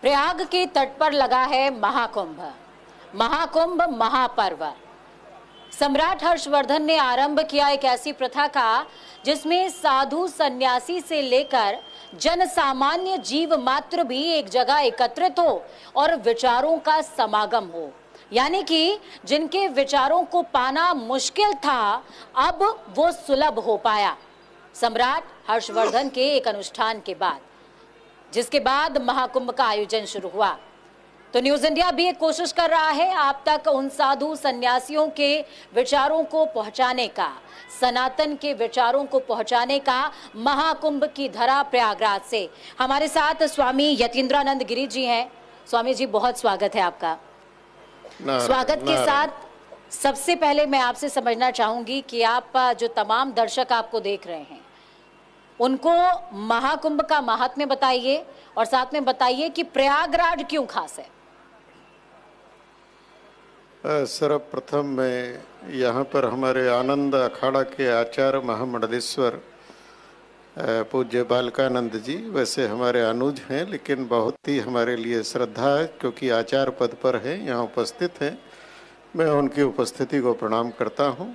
प्रयाग के तट पर लगा है महाकुंभ। महाकुंभ महापर्व। सम्राट हर्षवर्धन ने आरंभ किया एक ऐसी प्रथा का जिसमें साधु सन्यासी से लेकर जन सामान्य जीव मात्र भी एक जगह एकत्रित हो और विचारों का समागम हो। यानी कि जिनके विचारों को पाना मुश्किल था, अब वो सुलभ हो पाया सम्राट हर्षवर्धन के एक अनुष्ठान के बाद, जिसके बाद महाकुंभ का आयोजन शुरू हुआ। तो न्यूज इंडिया भी एक कोशिश कर रहा है आप तक उन साधु सन्यासियों के विचारों को पहुंचाने का, सनातन के विचारों को पहुंचाने का। महाकुंभ की धरा प्रयागराज से हमारे साथ स्वामी यतीन्द्रानंद गिरी जी हैं। स्वामी जी, बहुत स्वागत है आपका। स्वागत के साथ सबसे पहले मैं आपसे समझना चाहूंगी कि आप जो तमाम दर्शक आपको देख रहे हैं उनको महाकुंभ का महात्म्य बताइए और साथ में बताइए कि प्रयागराज क्यों खास है। सर्वप्रथम मैं यहाँ पर हमारे आनंद अखाड़ा के आचार्य महामंडलेश्वर पूज्य बालकानंद जी, वैसे हमारे अनुज हैं लेकिन बहुत ही हमारे लिए श्रद्धा है क्योंकि आचार्य पद पर हैं, यहाँ उपस्थित हैं। मैं उनकी उपस्थिति को प्रणाम करता हूँ।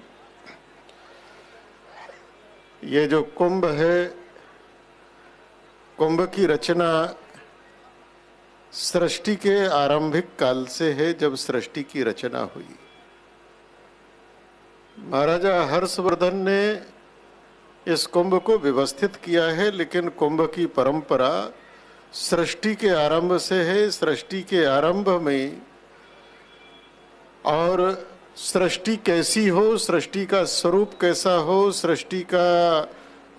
ये जो कुंभ है, कुंभ की रचना सृष्टि के आरंभिक काल से है, जब सृष्टि की रचना हुई। महाराजा हर्षवर्धन ने इस कुंभ को व्यवस्थित किया है, लेकिन कुंभ की परंपरा सृष्टि के आरंभ से है। सृष्टि के आरंभ में और सृष्टि कैसी हो, सृष्टि का स्वरूप कैसा हो, सृष्टि का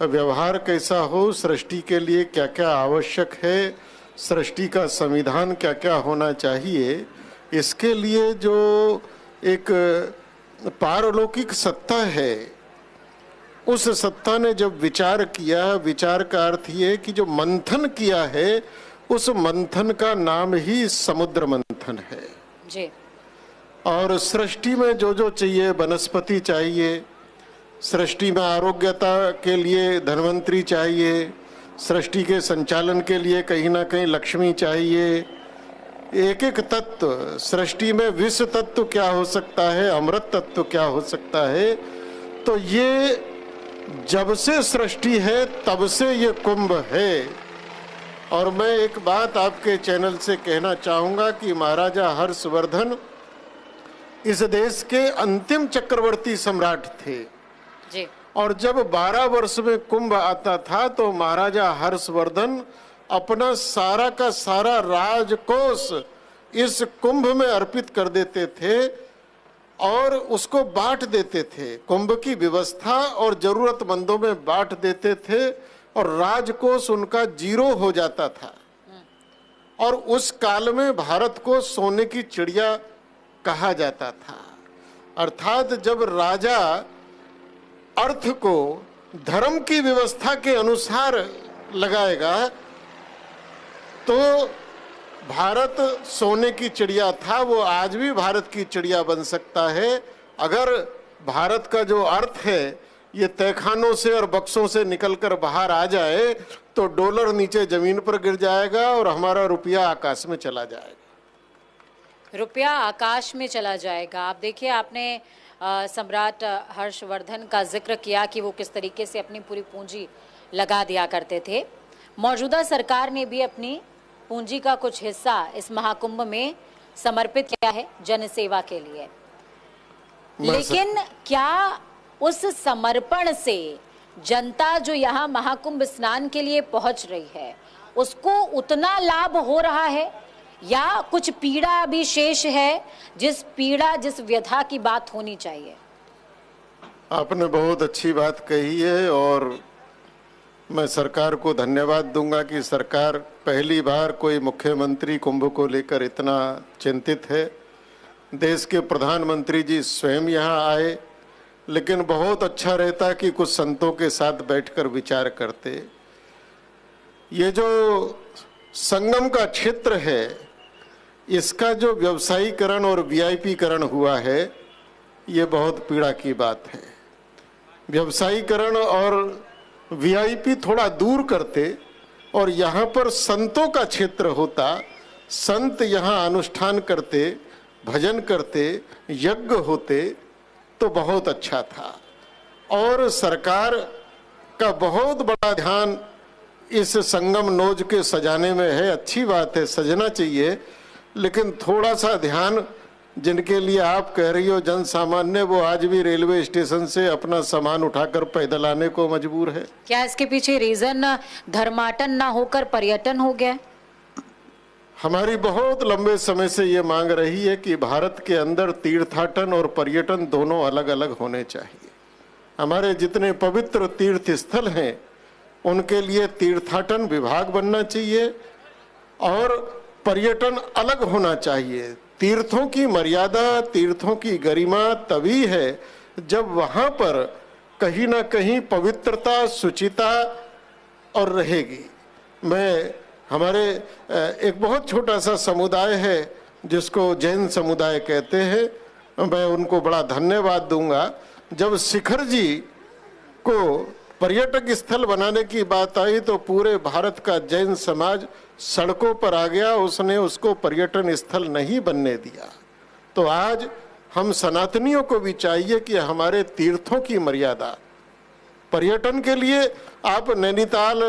व्यवहार कैसा हो, सृष्टि के लिए क्या क्या आवश्यक है, सृष्टि का संविधान क्या क्या होना चाहिए, इसके लिए जो एक पारलौकिक सत्ता है, उस सत्ता ने जब विचार किया, विचार का अर्थ ये कि जो मंथन किया है, उस मंथन का नाम ही समुद्र मंथन है जी। और सृष्टि में जो जो चाहिए, वनस्पति चाहिए, सृष्टि में आरोग्यता के लिए धन्वंतरी चाहिए, सृष्टि के संचालन के लिए कहीं ना कहीं लक्ष्मी चाहिए। एक एक तत्व सृष्टि में, विष तत्व क्या हो सकता है, अमृत तत्व क्या हो सकता है। तो ये जब से सृष्टि है तब से ये कुंभ है। और मैं एक बात आपके चैनल से कहना चाहूँगा कि महाराजा हर्षवर्धन इस देश के अंतिम चक्रवर्ती सम्राट थे जी। और जब 12 वर्ष में कुंभ आता था तो महाराजा हर्षवर्धन अपना सारा का सारा राजकोष इस कुंभ में अर्पित कर देते थे और उसको बांट देते थे। कुंभ की व्यवस्था और जरूरतमंदों में बांट देते थे और राजकोष उनका जीरो हो जाता था। और उस काल में भारत को सोने की चिड़िया कहा जाता था। अर्थात जब राजा अर्थ को धर्म की व्यवस्था के अनुसार लगाएगा तो भारत सोने की चिड़िया था, वो आज भी भारत की चिड़िया बन सकता है। अगर भारत का जो अर्थ है ये तहखानों से और बक्सों से निकलकर बाहर आ जाए तो डॉलर नीचे जमीन पर गिर जाएगा और हमारा रुपया आकाश में चला जाएगा। रुपया आकाश में चला जाएगा। आप देखिए, आपने सम्राट हर्षवर्धन का जिक्र किया कि वो किस तरीके से अपनी पूरी पूंजी लगा दिया करते थे। मौजूदा सरकार ने भी अपनी पूंजी का कुछ हिस्सा इस महाकुंभ में समर्पित किया है जन सेवा के लिए। लेकिन क्या उस समर्पण से जनता जो यहाँ महाकुंभ स्नान के लिए पहुंच रही है उसको उतना लाभ हो रहा है या कुछ पीड़ा अभी शेष है, जिस पीड़ा जिस व्यथा की बात होनी चाहिए? आपने बहुत अच्छी बात कही है और मैं सरकार को धन्यवाद दूंगा कि सरकार पहली बार कोई मुख्यमंत्री कुंभ को लेकर इतना चिंतित है। देश के प्रधानमंत्री जी स्वयं यहाँ आए, लेकिन बहुत अच्छा रहता कि कुछ संतों के साथ बैठकर विचार करते। ये जो संगम का क्षेत्र है, इसका जो व्यवसायीकरण और वीआईपीकरण हुआ है, ये बहुत पीड़ा की बात है। व्यवसायीकरण और वीआईपी थोड़ा दूर करते और यहाँ पर संतों का क्षेत्र होता, संत यहाँ अनुष्ठान करते, भजन करते, यज्ञ होते तो बहुत अच्छा था। और सरकार का बहुत बड़ा ध्यान इस संगम नोज के सजाने में है, अच्छी बात है, सजना चाहिए, लेकिन थोड़ा सा ध्यान जिनके लिए आप कह रही हो जन सामान्य, वो आज भी रेलवे स्टेशन से अपना सामान उठाकर पैदल आने को मजबूर है। क्या इसके पीछे रीजन धर्माटन ना होकर पर्यटन हो गया? हमारी बहुत लंबे समय से ये मांग रही है कि भारत के अंदर तीर्थाटन और पर्यटन दोनों अलग अलग होने चाहिए। हमारे जितने पवित्र तीर्थ स्थल हैं उनके लिए तीर्थाटन विभाग बनना चाहिए और पर्यटन अलग होना चाहिए। तीर्थों की मर्यादा, तीर्थों की गरिमा तभी है जब वहां पर कहीं ना कहीं पवित्रता, शुचिता और रहेगी। मैं हमारे एक बहुत छोटा सा समुदाय है जिसको जैन समुदाय कहते हैं, मैं उनको बड़ा धन्यवाद दूंगा। जब शिखर जी को पर्यटक स्थल बनाने की बात आई तो पूरे भारत का जैन समाज सड़कों पर आ गया, उसने उसको पर्यटन स्थल नहीं बनने दिया। तो आज हम सनातनियों को भी चाहिए कि हमारे तीर्थों की मर्यादा, पर्यटन के लिए आप नैनीताल,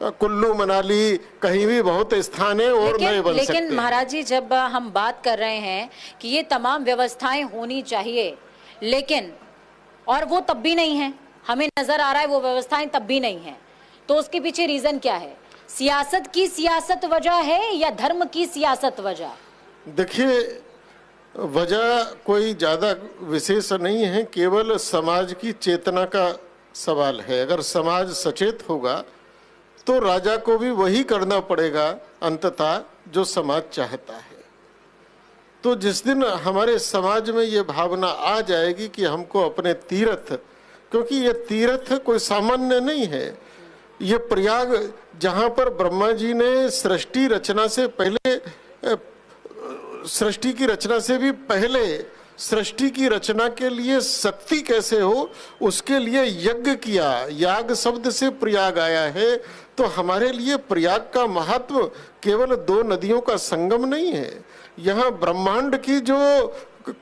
कुल्लू मनाली कहीं भी बहुत स्थान है और नए बन सकते हैं। लेकिन महाराज जी, जब हम बात कर रहे हैं कि ये तमाम व्यवस्थाएं होनी चाहिए, लेकिन और वो तब भी नहीं है, हमें नजर आ रहा है वो व्यवस्थाएं तब भी नहीं है, तो उसके पीछे रीजन क्या है? सियासत की सियासत वजह है या धर्म की सियासत वजह? देखिए, वजह कोई ज्यादा विशेष नहीं है, केवल समाज की चेतना का सवाल है। अगर समाज सचेत होगा तो राजा को भी वही करना पड़ेगा अंततः जो समाज चाहता है। तो जिस दिन हमारे समाज में ये भावना आ जाएगी कि हमको अपने तीर्थ, क्योंकि ये तीर्थ कोई सामान्य नहीं है, ये प्रयाग जहाँ पर ब्रह्मा जी ने सृष्टि रचना से पहले, सृष्टि की रचना से भी पहले सृष्टि की रचना के लिए शक्ति कैसे हो उसके लिए यज्ञ किया, याग शब्द से प्रयाग आया है। तो हमारे लिए प्रयाग का महत्व केवल दो नदियों का संगम नहीं है, यहाँ ब्रह्मांड की जो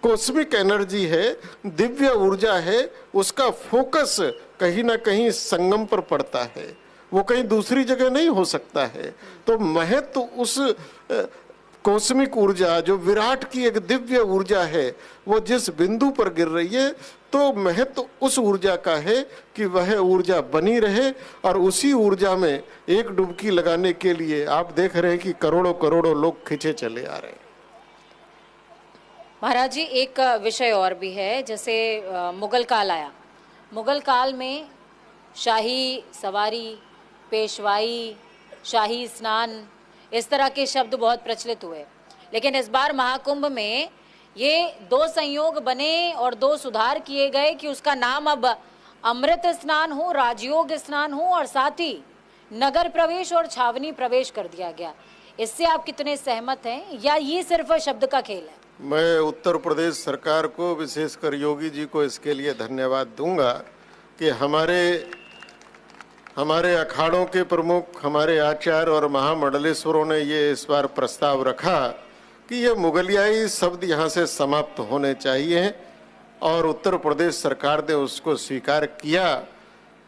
कॉस्मिक एनर्जी है, दिव्य ऊर्जा है, उसका फोकस कहीं ना कहीं संगम पर पड़ता है, वो कहीं दूसरी जगह नहीं हो सकता है। तो महत्व तो उस कॉस्मिक ऊर्जा जो विराट की एक दिव्य ऊर्जा है वो जिस बिंदु पर गिर रही है, तो महत्व तो उस ऊर्जा का है कि वह ऊर्जा बनी रहे और उसी ऊर्जा में एक डुबकी लगाने के लिए आप देख रहे हैं कि करोड़ों करोड़ों लोग खिंचे चले आ रहे हैं। महाराज जी, एक विषय और भी है, जैसे मुगल काल आया, मुगल काल में शाही सवारी, पेशवाई, शाही स्नान, इस तरह के शब्द बहुत प्रचलित हुए। लेकिन इस बार महाकुंभ में ये दो संयोग बने और दो सुधार किए गए कि उसका नाम अब अमृत स्नान हो, राजयोग स्नान हो और साथ ही नगर प्रवेश और छावनी प्रवेश कर दिया गया। इससे आप कितने सहमत हैं या ये सिर्फ शब्द का खेल है? मैं उत्तर प्रदेश सरकार को, विशेषकर योगी जी को इसके लिए धन्यवाद दूंगा कि हमारे अखाड़ों के प्रमुख, हमारे आचार्य और महामंडलेश्वरों ने ये इस बार प्रस्ताव रखा कि ये मुगलियाई शब्द यहाँ से समाप्त होने चाहिए और उत्तर प्रदेश सरकार ने उसको स्वीकार किया।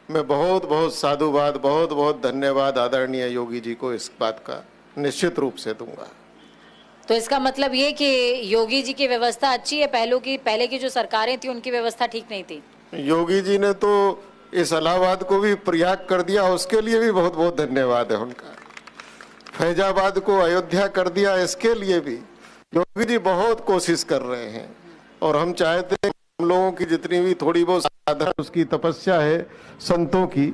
मैं बहुत बहुत साधुवाद, बहुत बहुत धन्यवाद आदरणीय योगी जी को इस बात का निश्चित रूप से दूंगा। तो इसका मतलब ये कि योगी जी की व्यवस्था अच्छी है, पहले की जो सरकारें थी उनकी व्यवस्था ठीक नहीं थी। योगी जी ने तो इस इलाहाबाद को भी प्रयाग कर दिया, उसके लिए भी बहुत बहुत धन्यवाद है उनका। फैजाबाद को अयोध्या कर दिया, इसके लिए भी योगी जी बहुत कोशिश कर रहे हैं और हम चाहते हैं हम लोगों की जितनी भी थोड़ी बहुत साधना, उसकी तपस्या है संतों की,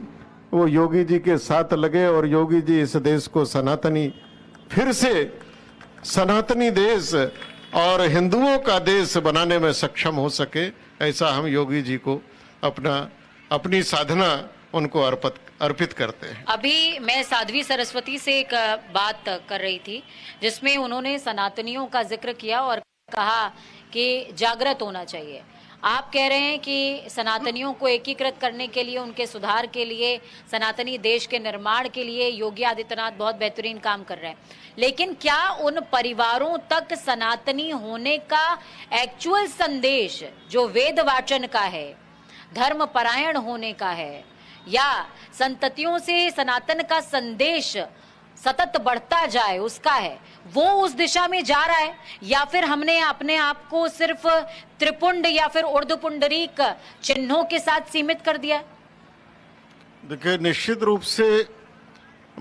वो योगी जी के साथ लगे और योगी जी इस देश को सनातनी, फिर से सनातनी देश और हिंदुओं का देश बनाने में सक्षम हो सके, ऐसा हम योगी जी को अपनी साधना उनको अर्पित करते हैं। अभी मैं साध्वी सरस्वती से एक बात कर रही थी जिसमें उन्होंने सनातनियों का जिक्र किया और कहा कि जागृत होना चाहिए। आप कह रहे हैं कि सनातनियों को एकीकृत करने के लिए, उनके सुधार के लिए, सनातनी देश के निर्माण के लिए योगी आदित्यनाथ बहुत बेहतरीन काम कर रहे हैं, लेकिन क्या उन परिवारों तक सनातनी होने का एक्चुअल संदेश जो वेद वाचन का है, धर्म परायण होने का है, या संततियों से सनातन का संदेश सतत बढ़ता जाए उसका है, वो उस दिशा में जा रहा है, या फिर हमने अपने आप को सिर्फ त्रिपुंड या फिर ऊर्ध्वपुंडरीक चिन्हों के साथ सीमित कर दिया? देखिए, निश्चित रूप से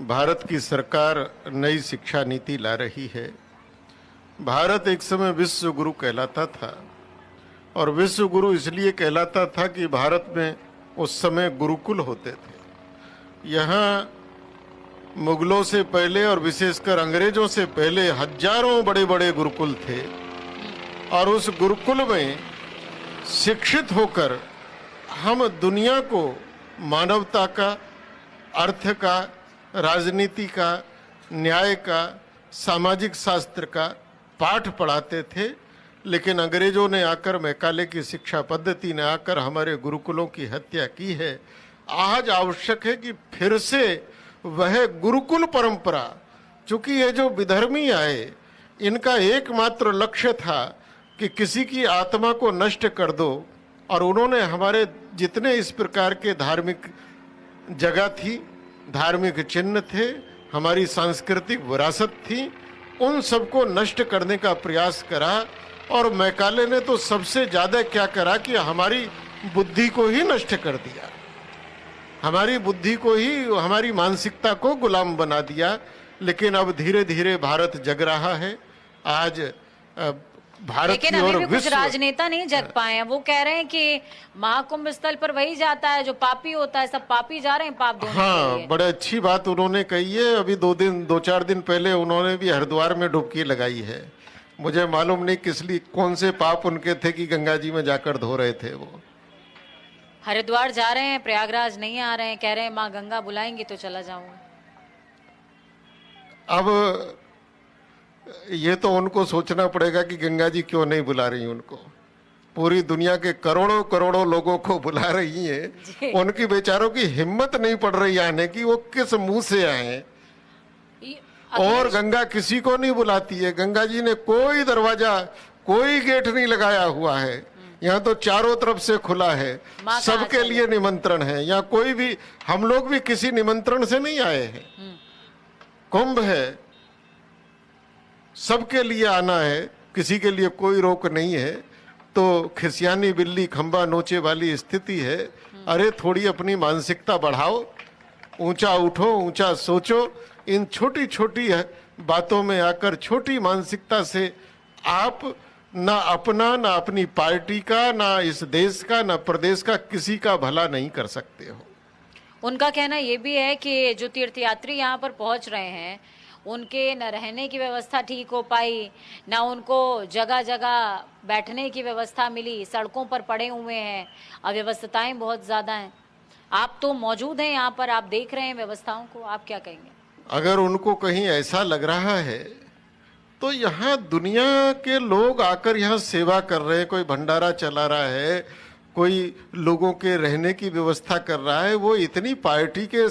भारत की सरकार नई शिक्षा नीति ला रही है। भारत एक समय विश्व गुरु कहलाता था, और विश्व गुरु इसलिए कहलाता था कि भारत में उस समय गुरुकुल होते थे। यहाँ मुगलों से पहले और विशेषकर अंग्रेजों से पहले हजारों बड़े बड़े गुरुकुल थे, और उस गुरुकुल में शिक्षित होकर हम दुनिया को मानवता का, अर्थ का, राजनीति का, न्याय का, सामाजिक शास्त्र का पाठ पढ़ाते थे। लेकिन अंग्रेजों ने आकर, मैकाले की शिक्षा पद्धति ने आकर हमारे गुरुकुलों की हत्या की है। आज आवश्यक है कि फिर से वह गुरुकुल परंपरा, चूंकि ये जो विधर्मी आए, इनका एकमात्र लक्ष्य था कि किसी की आत्मा को नष्ट कर दो, और उन्होंने हमारे जितने इस प्रकार के धार्मिक जगह थी, धार्मिक चिन्ह थे, हमारी सांस्कृतिक विरासत थी, उन सबको नष्ट करने का प्रयास करा। और मैकाले ने तो सबसे ज्यादा क्या करा कि हमारी बुद्धि को ही नष्ट कर दिया, हमारी बुद्धि को ही, हमारी मानसिकता को गुलाम बना दिया। लेकिन अब धीरे धीरे भारत जग रहा है। आज भारत लेकिन की अभी और भी कुछ विश्व, राजनेता नहीं जग पाए हैं। वो कह रहे हैं कि महाकुंभ स्थल पर वही जाता है जो पापी होता है, सब पापी जा रहे हैं पाप धोने के हाँ, लिए। बड़े अच्छी बात उन्होंने कही है। अभी 2-4 दिन पहले उन्होंने भी हरिद्वार में डुबकी लगाई है। मुझे मालूम नहीं किस लिए, कौन से पाप उनके थे कि गंगा जी में जाकर धो रहे थे। वो हरिद्वार जा रहे हैं, प्रयागराज नहीं आ रहे हैं, कह रहे हैं माँ गंगा बुलाएंगी तो चला जाऊंगा। अब ये तो उनको सोचना पड़ेगा कि गंगा जी क्यों नहीं बुला रही उनको। पूरी दुनिया के करोड़ों करोड़ों लोगों को बुला रही है, उनकी बेचारों की हिम्मत नहीं पड़ रही आने की, वो किस मुंह से आए। और गंगा किसी को नहीं बुलाती है। गंगा जी ने कोई दरवाजा, कोई गेट नहीं लगाया हुआ है। यहाँ तो चारों तरफ से खुला है, सबके लिए निमंत्रण है। यहाँ कोई भी, हम लोग भी किसी निमंत्रण से नहीं आए हैं। कुंभ है, सबके लिए आना है, किसी के लिए कोई रोक नहीं है। तो खिसियानी बिल्ली खंबा नोचे वाली स्थिति है। अरे थोड़ी अपनी मानसिकता बढ़ाओ, ऊंचा उठो, ऊंचा सोचो। इन छोटी छोटी बातों में आकर, छोटी मानसिकता से आप ना अपना, ना अपनी पार्टी का, ना इस देश का, ना प्रदेश का, किसी का भला नहीं कर सकते हो। उनका कहना ये भी है कि जो तीर्थयात्री यहाँ पर पहुँच रहे हैं, उनके न रहने की व्यवस्था ठीक हो पाई, ना उनको जगह जगह बैठने की व्यवस्था मिली, सड़कों पर पड़े हुए हैं, अव्यवस्थाएं बहुत ज़्यादा हैं। आप तो मौजूद हैं यहाँ पर, आप देख रहे हैं व्यवस्थाओं को, आप क्या कहेंगे? अगर उनको कहीं ऐसा लग रहा है तो यहाँ दुनिया के लोग आकर यहाँ सेवा कर रहे हैं। कोई भंडारा चला रहा है, कोई लोगों के रहने की व्यवस्था कर रहा है। वो इतनी पार्टी के,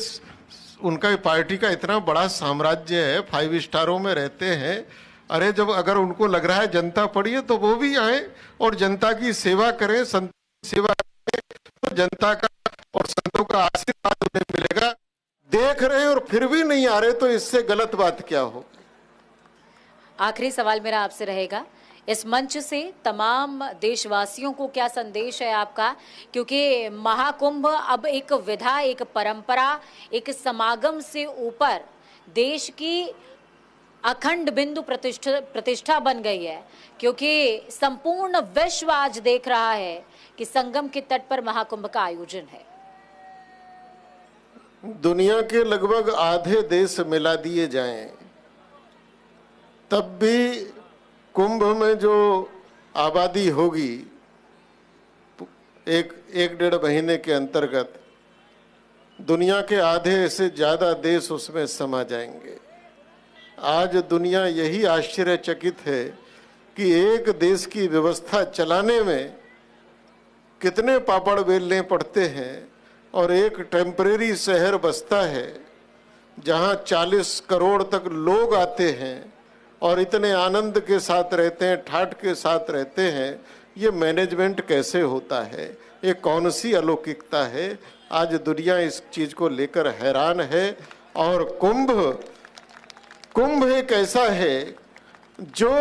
उनका पार्टी का इतना बड़ा साम्राज्य है, 5 स्टारों में रहते हैं। अरे जब अगर उनको लग रहा है जनता पड़ी है तो वो भी आए और जनता की सेवा करें, संत की सेवा करें, तो जनता का और संतों का आशीर्वाद उन्हें मिलेगा। देख रहे हैं और फिर भी नहीं आ रहे, तो इससे गलत बात क्या हो? आखिरी सवाल मेरा आपसे रहेगा, इस मंच से तमाम देशवासियों को क्या संदेश है आपका? क्योंकि महाकुंभ अब एक विधा, एक परंपरा, एक समागम से ऊपर देश की अखंड बिंदु प्रतिष्ठा बन गई है, क्योंकि संपूर्ण विश्व आज देख रहा है कि संगम के तट पर महाकुंभ का आयोजन है। दुनिया के लगभग आधे देश मिला दिए जाएं, तब भी कुंभ में जो आबादी होगी 1-1.5 महीने के अंतर्गत, दुनिया के आधे से ज्यादा देश उसमें समा जाएंगे। आज दुनिया यही आश्चर्यचकित है कि एक देश की व्यवस्था चलाने में कितने पापड़ बेलने पड़ते हैं और एक टेम्परेरी शहर बसता है जहां 40 करोड़ तक लोग आते हैं और इतने आनंद के साथ रहते हैं, ठाठ के साथ रहते हैं। ये मैनेजमेंट कैसे होता है? ये कौन सी अलौकिकता है? आज दुनिया इस चीज को लेकर हैरान है। और कुंभ एक ऐसा है जो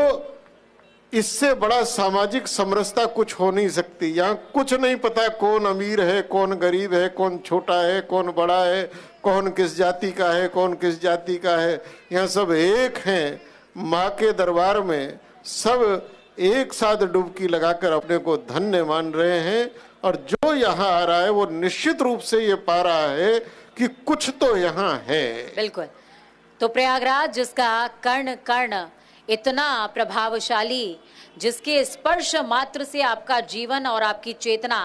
इससे बड़ा सामाजिक समरसता कुछ हो नहीं सकती। यहाँ कुछ नहीं पता कौन अमीर है, कौन गरीब है, कौन छोटा है, कौन बड़ा है, कौन किस जाति का है, कौन किस जाति का है। यहाँ सब एक हैं। माँ के दरबार में सब एक साथ डुबकी लगाकर अपने को धन्य मान रहे हैं। और जो यहाँ आ रहा है वो निश्चित रूप से ये पा रहा है कि कुछ तो यहाँ है। बिल्कुल। तो प्रयागराज जिसका कर्ण कर्ण इतना प्रभावशाली, जिसके स्पर्श मात्र से आपका जीवन और आपकी चेतना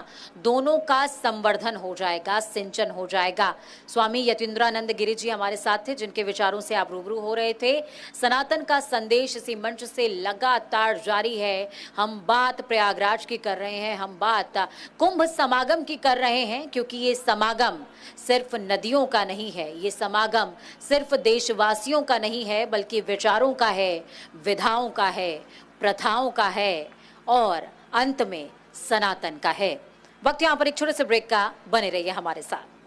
दोनों का संवर्धन हो जाएगा, सिंचन हो जाएगा। स्वामी यतीन्द्रानंद गिरी जी हमारे साथ थे, जिनके विचारों से आप रूबरू हो रहे थे। सनातन का संदेश इसी मंच से लगातार जारी है। हम बात प्रयागराज की कर रहे हैं, हम बात कुंभ समागम की कर रहे हैं, क्योंकि ये समागम सिर्फ नदियों का नहीं है, ये समागम सिर्फ देशवासियों का नहीं है, बल्कि विचारों का है, विधाओं का है, प्रथाओं का है और अंत में सनातन का है। वक्त यहाँ पर एक छोटे से ब्रेक का, बने रहिए हमारे साथ।